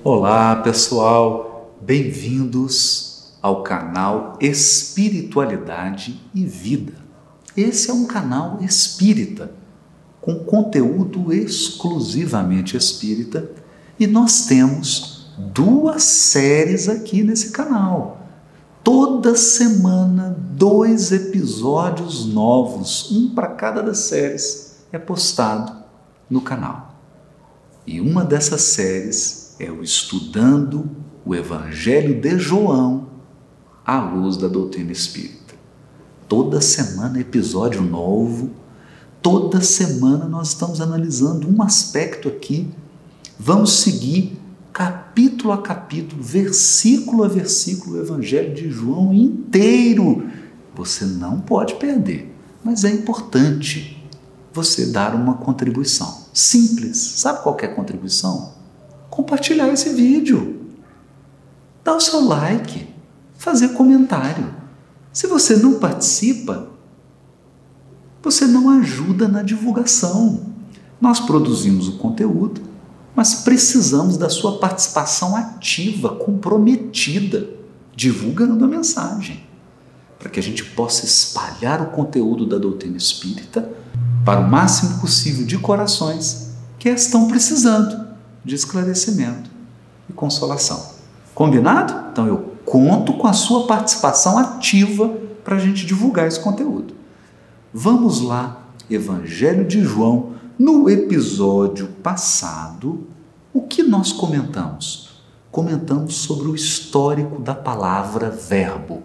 Olá pessoal, bem-vindos ao canal Espiritualidade e Vida. Esse é um canal espírita, com conteúdo exclusivamente espírita, e nós temos 2 séries aqui nesse canal. Toda semana 2 episódios novos, um para cada das séries, é postado no canal. E uma dessas séries é o Estudando o Evangelho de João à luz da doutrina espírita. Toda semana episódio novo, toda semana nós estamos analisando um aspecto aqui. Vamos seguir capítulo a capítulo, versículo a versículo, o Evangelho de João inteiro. Você não pode perder, mas é importante você dar uma contribuição. Simples. Sabe qual que é a contribuição? Compartilhar esse vídeo, dar o seu like, fazer comentário. Se você não participa, você não ajuda na divulgação. Nós produzimos o conteúdo, mas precisamos da sua participação ativa, comprometida, divulgando a mensagem, para que a gente possa espalhar o conteúdo da doutrina espírita para o máximo possível de corações que estão precisando de esclarecimento e consolação. Combinado? Então eu conto com a sua participação ativa para a gente divulgar esse conteúdo. Vamos lá, Evangelho de João. No episódio passado, o que nós comentamos? Comentamos sobre o histórico da palavra verbo.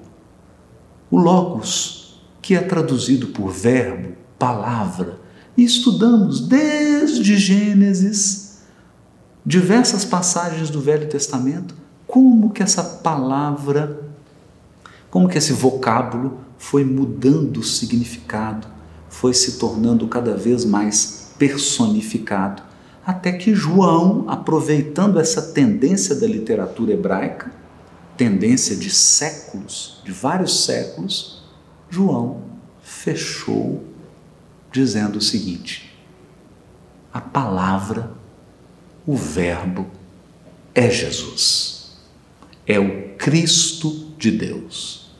O logos, que é traduzido por verbo, palavra, e estudamos desde Gênesis, diversas passagens do Velho Testamento, como que essa palavra, como que esse vocábulo foi mudando o significado, foi se tornando cada vez mais personificado, até que João, aproveitando essa tendência da literatura hebraica, tendência de séculos, de vários séculos, João fechou dizendo o seguinte: a palavra, o verbo é Jesus, é o Cristo de Deus,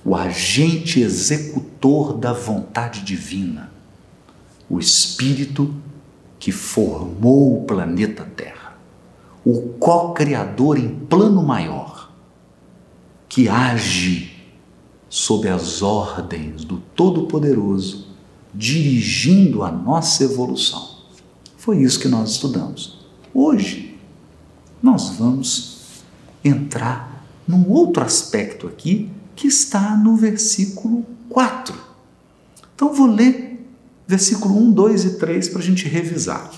o agente executor da vontade divina, o Espírito que formou o planeta Terra, o co-criador em plano maior, que age sob as ordens do Todo-Poderoso, dirigindo a nossa evolução. Foi isso que nós estudamos. Hoje, nós vamos entrar num outro aspecto aqui, que está no versículo 4. Então, vou ler versículo 1, 2 e 3 para a gente revisar.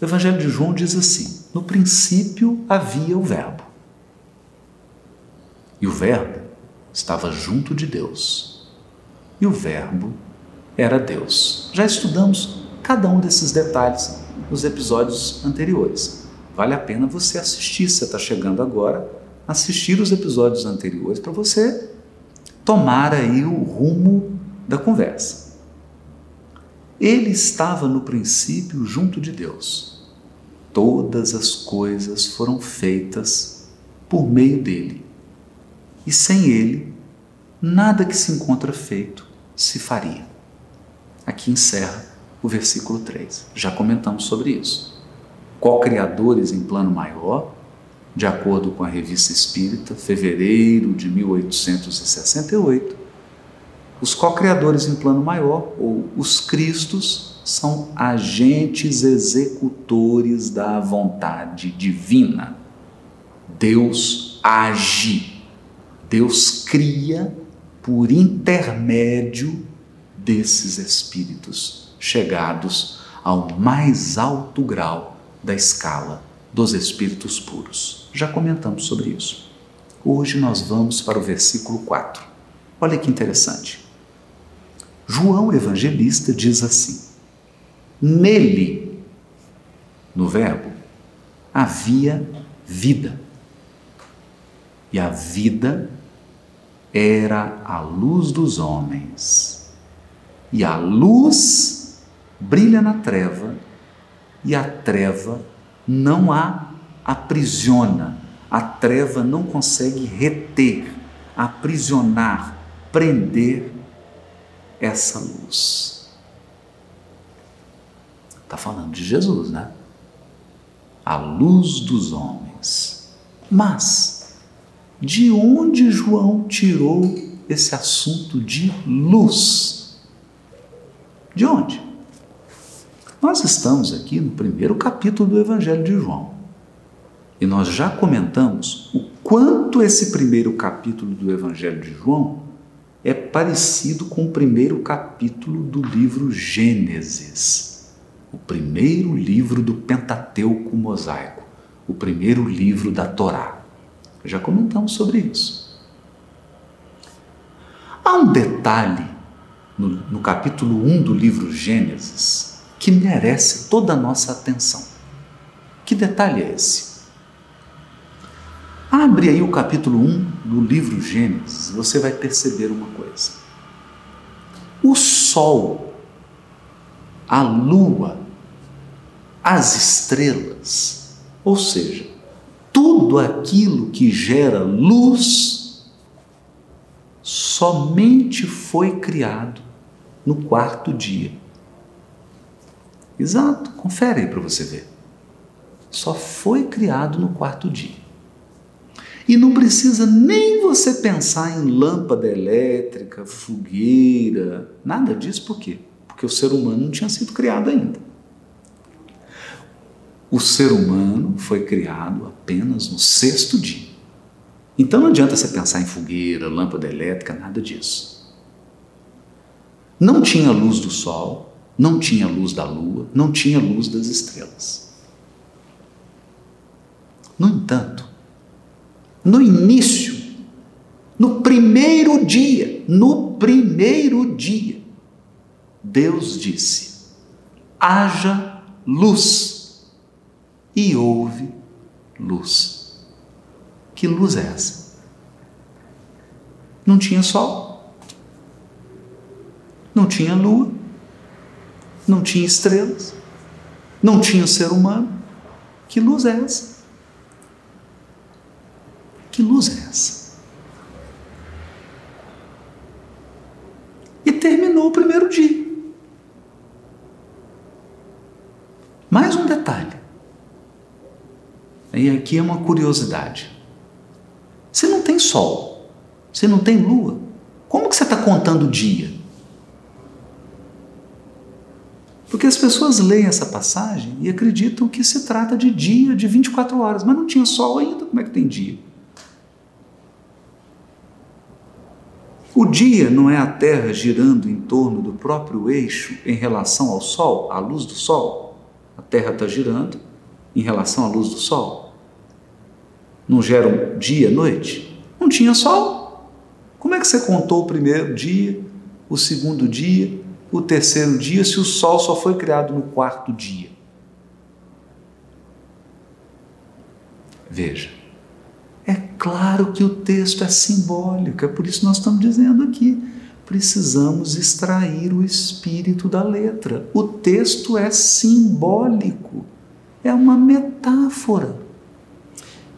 O Evangelho de João diz assim: no princípio havia o Verbo, e o Verbo estava junto de Deus, e o Verbo era Deus. Já estudamos cada um desses detalhes nos episódios anteriores. Vale a pena você assistir, se você está chegando agora, assistir os episódios anteriores para você tomar aí o rumo da conversa. Ele estava no princípio junto de Deus. Todas as coisas foram feitas por meio dele. E sem ele, nada que se encontra feito se faria. Aqui encerra o versículo 3. Já comentamos sobre isso. Co-criadores em plano maior, de acordo com a Revista Espírita, fevereiro de 1868, os co-criadores em plano maior, ou os Cristos, são agentes executores da vontade divina. Deus age, Deus cria por intermédio desses espíritos chegados ao mais alto grau da escala dos espíritos puros. Já comentamos sobre isso. Hoje nós vamos para o versículo 4. Olha que interessante. João Evangelista diz assim: nele, no Verbo, havia vida, e a vida era a luz dos homens, e a luz brilha na treva, e a treva não a aprisiona, a treva não consegue reter, aprisionar, prender essa luz. Está falando de Jesus, né? A luz dos homens. Mas, de onde João tirou esse assunto de luz? De onde? Nós estamos aqui no primeiro capítulo do Evangelho de João. E nós já comentamos o quanto esse primeiro capítulo do Evangelho de João é parecido com o primeiro capítulo do livro Gênesis, o primeiro livro do Pentateuco mosaico, o primeiro livro da Torá. Já comentamos sobre isso. Há um detalhe no capítulo 1 do livro Gênesis que merece toda a nossa atenção. Que detalhe é esse? Abre aí o capítulo 1 do livro Gênesis, você vai perceber uma coisa. O sol, a lua, as estrelas, ou seja, tudo aquilo que gera luz, somente foi criado no quarto dia. Exato, confere aí para você ver. Só foi criado no quarto dia. E não precisa nem você pensar em lâmpada elétrica, fogueira, nada disso. Por quê? Porque o ser humano não tinha sido criado ainda. O ser humano foi criado apenas no sexto dia. Então não adianta você pensar em fogueira, lâmpada elétrica, nada disso. Não tinha luz do sol, não tinha luz da lua, não tinha luz das estrelas. No entanto, no início, no primeiro dia, Deus disse: haja luz, e houve luz. Que luz é essa? Não tinha sol, não tinha lua, não tinha estrelas, não tinha ser humano. Que luz é essa? Que luz é essa? E terminou o primeiro dia. Mais um detalhe. E aqui é uma curiosidade. Você não tem sol, você não tem lua, como que você está contando o dia? Porque as pessoas leem essa passagem e acreditam que se trata de dia de 24 horas, mas não tinha sol ainda, como é que tem dia? O dia não é a Terra girando em torno do próprio eixo em relação ao Sol, à luz do Sol? A Terra está girando em relação à luz do Sol. Não gera um dia, noite? Não tinha Sol. Como é que você contou o primeiro dia, o segundo dia, o terceiro dia, se o Sol só foi criado no quarto dia? Veja. É claro que o texto é simbólico, é por isso que nós estamos dizendo aqui. Precisamos extrair o espírito da letra. O texto é simbólico, é uma metáfora.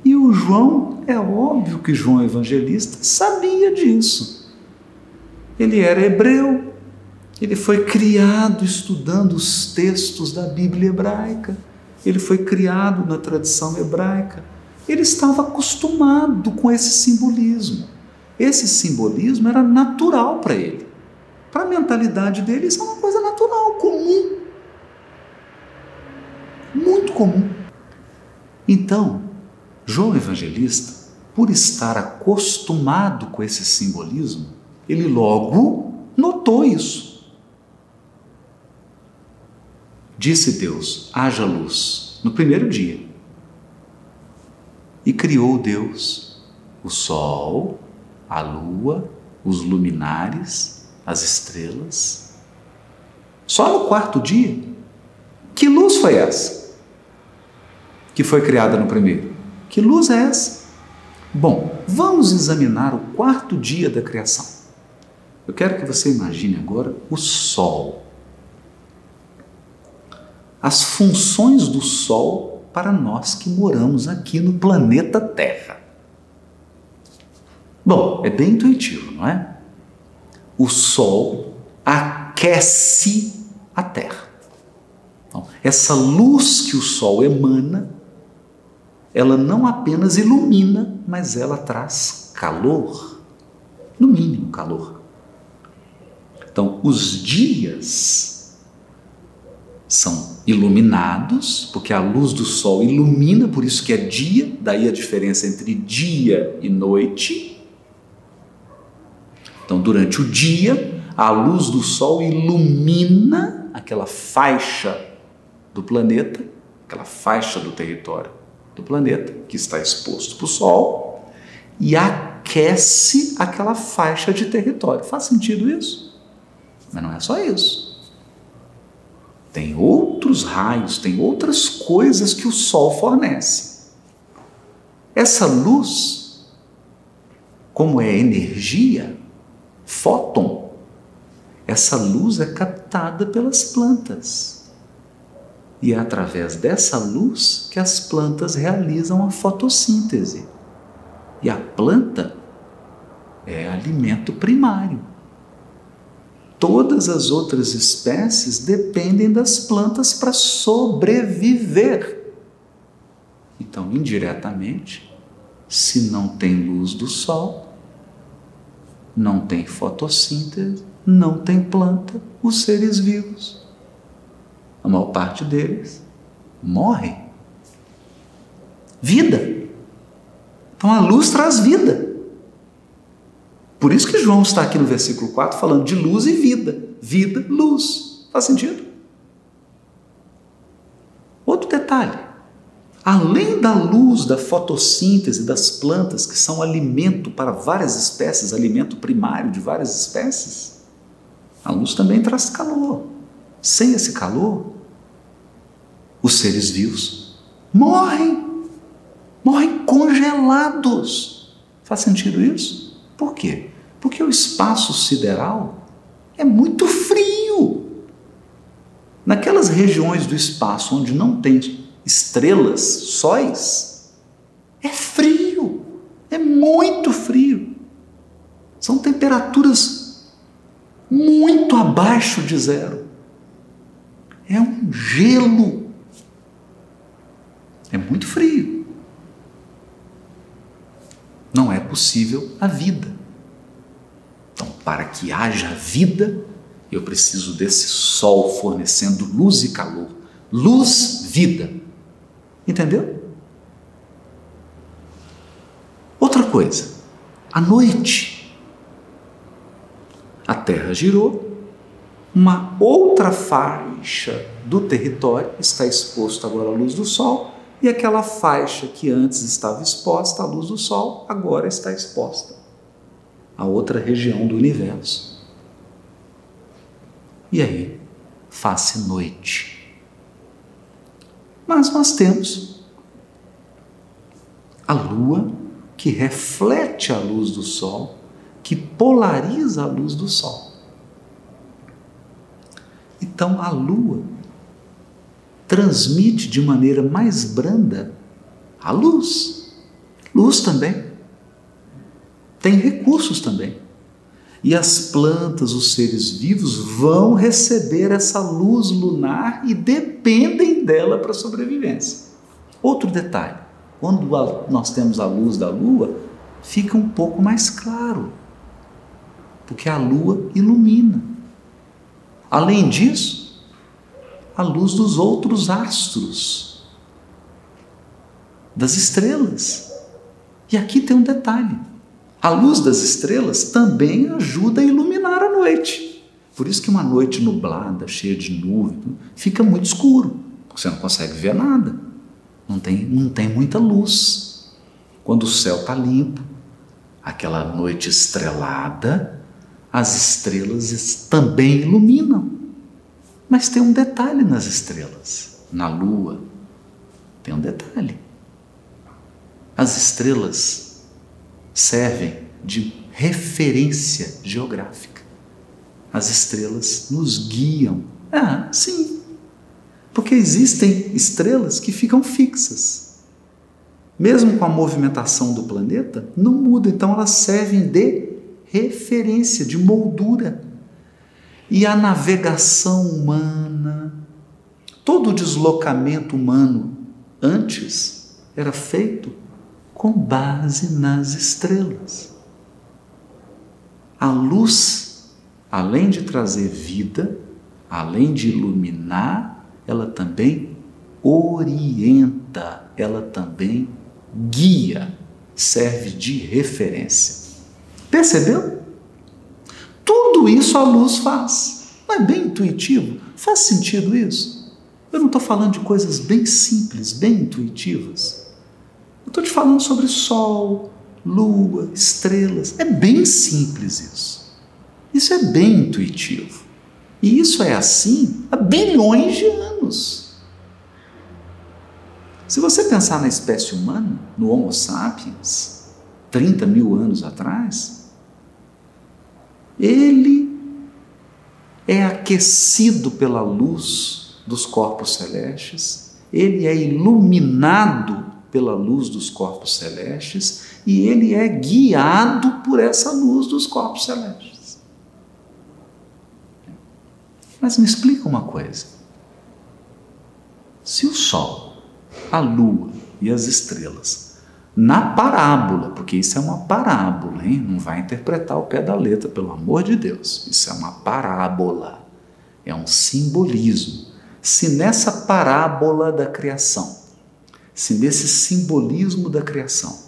E o João, é óbvio que João Evangelista sabia disso. Ele era hebreu, ele foi criado estudando os textos da Bíblia hebraica, ele foi criado na tradição hebraica. Ele estava acostumado com esse simbolismo. Esse simbolismo era natural para ele. Para a mentalidade dele, isso é uma coisa natural, comum. Muito comum. Então, João Evangelista, por estar acostumado com esse simbolismo, ele logo notou isso. Disse Deus: haja luz, no primeiro dia. E criou Deus o sol, a lua, os luminares, as estrelas. Só no quarto dia. Que luz foi essa? Que foi criada no primeiro? Que luz é essa? Bom, vamos examinar o quarto dia da criação. Eu quero que você imagine agora o sol. As funções do sol para nós que moramos aqui no planeta Terra. Bom, é bem intuitivo, não é? O Sol aquece a Terra. Então, essa luz que o Sol emana, ela não apenas ilumina, mas ela traz calor, no mínimo calor. Então, os dias são iluminados, porque a luz do Sol ilumina, por isso que é dia, daí a diferença entre dia e noite. Então, durante o dia, a luz do Sol ilumina aquela faixa do planeta, aquela faixa do território do planeta, que está exposto para o Sol, e aquece aquela faixa de território. Faz sentido isso? Mas não é só isso. Tem outros raios, tem outras coisas que o Sol fornece. Essa luz, como é energia, fóton, essa luz é captada pelas plantas. E é através dessa luz que as plantas realizam a fotossíntese. E a planta é alimento primário. Todas as outras espécies dependem das plantas para sobreviver. Então, indiretamente, se não tem luz do Sol, não tem fotossíntese, não tem planta, os seres vivos, a maior parte deles, morre. Vida. Então a luz traz vida. Por isso que João está aqui no versículo 4 falando de luz e vida. Vida, luz. Faz sentido? Outro detalhe. Além da luz da fotossíntese das plantas, que são alimento para várias espécies, alimento primário de várias espécies, a luz também traz calor. Sem esse calor, os seres vivos morrem congelados. Faz sentido isso? Por quê? Porque o espaço sideral é muito frio. Naquelas regiões do espaço onde não tem estrelas, sóis, é frio, é muito frio. São temperaturas muito abaixo de zero. É um gelo. É muito frio. Não é possível a vida. Então, para que haja vida, eu preciso desse Sol fornecendo luz e calor. Luz, vida. Entendeu? Outra coisa. À noite, a Terra girou. Uma outra faixa do território está exposta agora à luz do Sol, e aquela faixa que antes estava exposta à luz do Sol, agora está exposta a outra região do universo. E aí, faz-se noite. Mas nós temos a Lua, que reflete a luz do Sol, que polariza a luz do Sol. Então, a Lua transmite de maneira mais branda a luz. Luz também. Tem recursos também. E as plantas, os seres vivos, vão receber essa luz lunar e dependem dela para a sobrevivência. Outro detalhe. Quando nós temos a luz da Lua, fica um pouco mais claro. Porque a Lua ilumina. Além disso, a luz dos outros astros, das estrelas. E aqui tem um detalhe. A luz das estrelas também ajuda a iluminar a noite. Por isso que uma noite nublada, cheia de nuvem, fica muito escuro. Você não consegue ver nada. Não tem muita luz. Quando o céu está limpo, aquela noite estrelada, as estrelas também iluminam. Mas tem um detalhe nas estrelas. Na Lua, tem um detalhe. As estrelas servem de referência geográfica. As estrelas nos guiam. Sim. Porque existem estrelas que ficam fixas. Mesmo com a movimentação do planeta, não muda. Então elas servem de referência, de moldura. E a navegação humana, todo o deslocamento humano antes era feito com base nas estrelas. A luz, além de trazer vida, além de iluminar, ela também orienta, ela também guia, serve de referência. Percebeu? Tudo isso a luz faz. Não é bem intuitivo? Faz sentido isso? Eu não estou falando de coisas bem simples, bem intuitivas. Eu estou te falando sobre sol, lua, estrelas. É bem simples isso. Isso é bem intuitivo. E isso é assim há bilhões de anos. Se você pensar na espécie humana, no Homo sapiens, 30 mil anos atrás, ele é aquecido pela luz dos corpos celestes, ele é iluminado pela luz dos corpos celestes e ele é guiado por essa luz dos corpos celestes. Mas me explica uma coisa. Se o Sol, a Lua e as estrelas, na parábola, porque isso é uma parábola, hein? Não vai interpretar ao pé da letra, pelo amor de Deus. Isso é uma parábola, é um simbolismo. Se nessa parábola da criação, se nesse simbolismo da criação,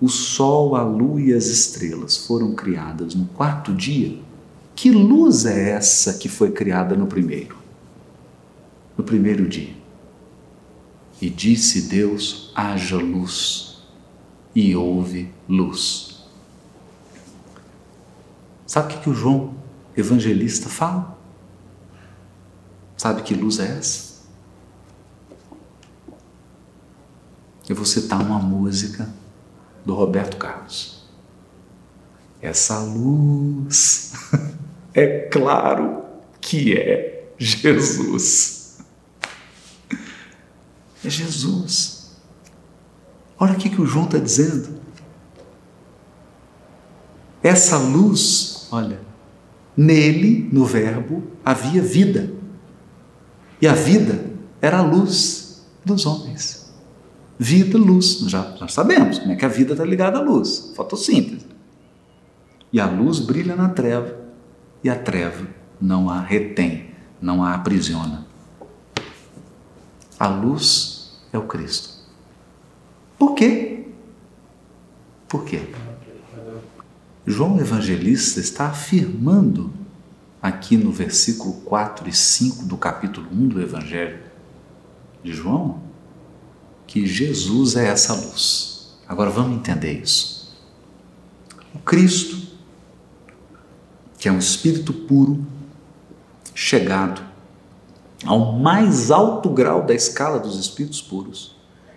o Sol, a Lua e as estrelas foram criadas no quarto dia, que luz é essa que foi criada no primeiro? No primeiro dia. E disse Deus, haja luz, e houve luz. Sabe o que o João Evangelista fala? Sabe que luz é essa? Eu vou citar uma música do Roberto Carlos. Essa luz, é claro que é Jesus. É Jesus. Olha o que o João está dizendo. Essa luz, olha, nele, no Verbo, havia vida. E a vida era a luz dos homens. Vida, luz. Nós sabemos como é que a vida está ligada à luz. Fotossíntese. E a luz brilha na treva. E a treva não a retém, não a aprisiona. A luz é o Cristo. Por quê? Por quê? João Evangelista está afirmando aqui no versículo 4 e 5 do capítulo 1 do Evangelho de João que Jesus é essa luz. Agora vamos entender isso. O Cristo, que é um espírito puro, chegado ao mais alto grau da escala dos espíritos puros,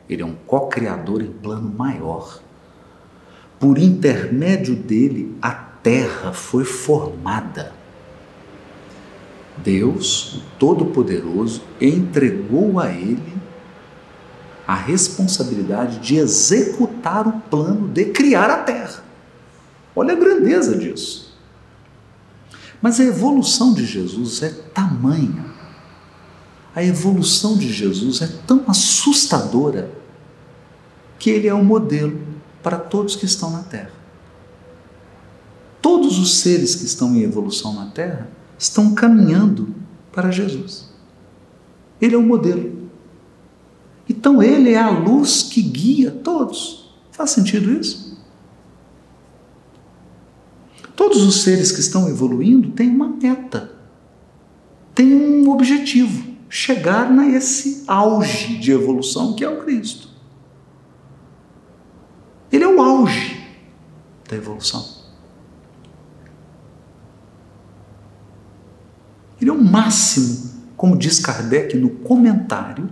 ele é um co-criador em plano maior. Por intermédio dele, a terra foi formada. Deus, o Todo-Poderoso, entregou a ele a responsabilidade de executar o plano de criar a terra. Olha a grandeza disso. Mas a evolução de Jesus é tamanha, a evolução de Jesus é tão assustadora que ele é um modelo para todos que estão na Terra. Todos os seres que estão em evolução na Terra estão caminhando para Jesus. Ele é o modelo. Então ele é a luz que guia todos. Faz sentido isso? Todos os seres que estão evoluindo têm uma meta, têm um objetivo, chegar nesse auge de evolução que é o Cristo. Ele é o auge da evolução. Ele é o máximo, como diz Kardec no comentário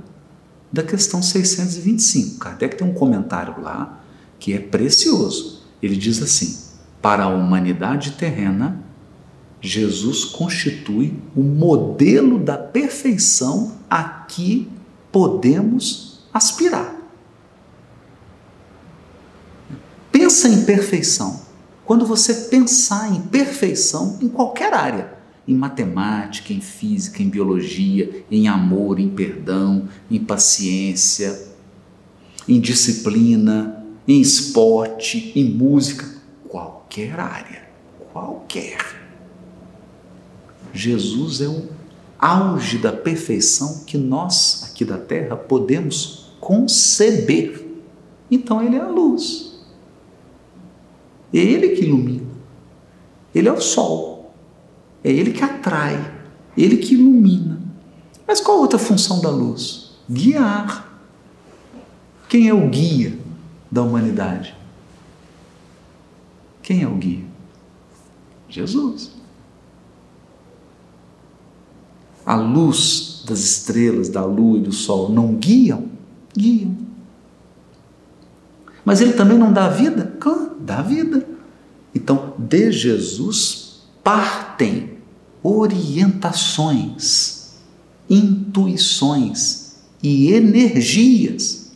da questão 625. Kardec tem um comentário lá que é precioso. Ele diz assim: para a humanidade terrena, Jesus constitui o modelo da perfeição a que podemos aspirar. Pensa em perfeição. Quando você pensar em perfeição em qualquer área, em matemática, em física, em biologia, em amor, em perdão, em paciência, em disciplina, em esporte, em música, qualquer área, qualquer. Jesus é o auge da perfeição que nós, aqui da Terra, podemos conceber. Então ele é a luz. É ele que ilumina. Ele é o sol. É ele que atrai. Ele que ilumina. Mas qual a outra função da luz? Guiar. Quem é o guia da humanidade? Quem é o guia? Jesus. A luz das estrelas, da lua e do sol não guiam? Guiam. Mas ele também não dá vida? Claro, dá vida. Então, de Jesus partem orientações, intuições e energias.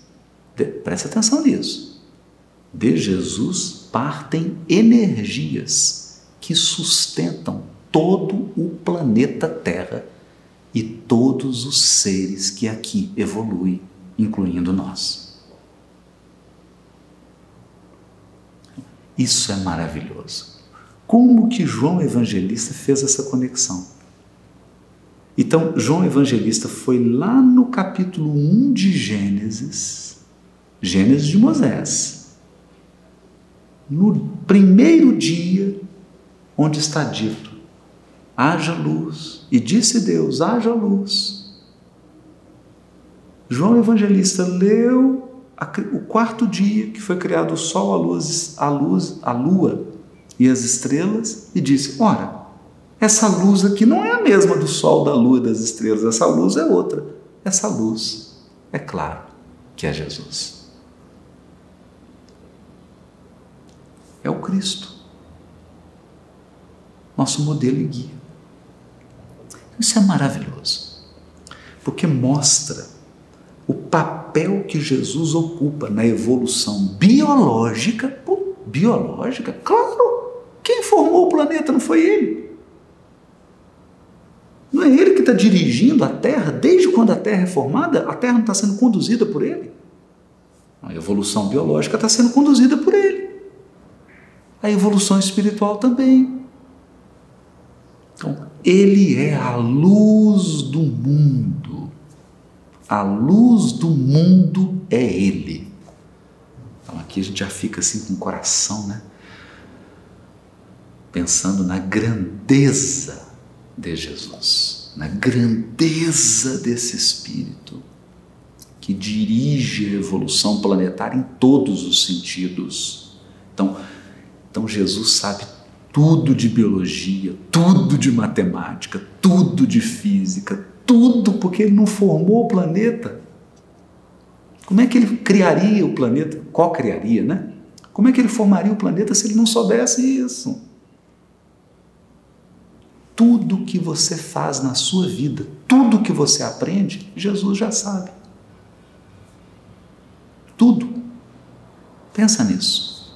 Presta atenção nisso. De Jesus partem energias que sustentam todo o planeta Terra e todos os seres que aqui evoluem, incluindo nós. Isso é maravilhoso. Como que João Evangelista fez essa conexão? Então, João Evangelista foi lá no capítulo 1 de Gênesis, Gênesis de Moisés, no primeiro dia, onde está dito: haja luz, e disse Deus: haja luz. João Evangelista leu o quarto dia que foi criado o sol, a lua e as estrelas, e disse: ora, essa luz aqui não é a mesma do sol, da lua e das estrelas, essa luz é outra. Essa luz, é claro, que é Jesus. É o Cristo, nosso modelo e guia. Isso é maravilhoso, porque mostra o papel que Jesus ocupa na evolução biológica. Biológica? Claro! Quem formou o planeta não foi ele? Não é ele que está dirigindo a Terra? Desde quando a Terra é formada, a Terra não está sendo conduzida por ele? A evolução biológica está sendo conduzida por ele. A evolução espiritual também. Então, ele é a luz do mundo. A luz do mundo é ele. Então aqui a gente já fica assim com o coração, né? Pensando na grandeza de Jesus, na grandeza desse Espírito que dirige a evolução planetária em todos os sentidos. Então Jesus sabe tudo de biologia, tudo de matemática, tudo de física, tudo, porque ele não formou o planeta. Como é que ele criaria o planeta? Qual criaria, né? Como é que ele formaria o planeta se ele não soubesse isso? Tudo que você faz na sua vida, tudo que você aprende, Jesus já sabe. Tudo. Pensa nisso.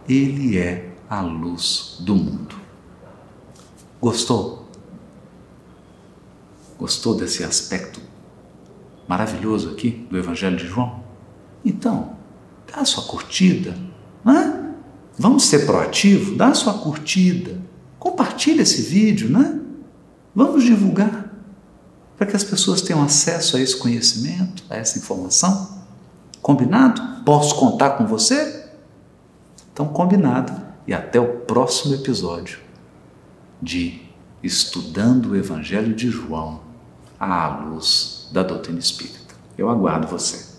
Ele é a luz do mundo. Gostou? Gostou desse aspecto maravilhoso aqui do Evangelho de João? Então, dá a sua curtida. Né? Vamos ser proativos? Dá a sua curtida. Compartilha esse vídeo, né? Vamos divulgar para que as pessoas tenham acesso a esse conhecimento, a essa informação. Combinado? Posso contar com você? Então, combinado. E até o próximo episódio de Estudando o Evangelho de João à luz da doutrina espírita. Eu aguardo você.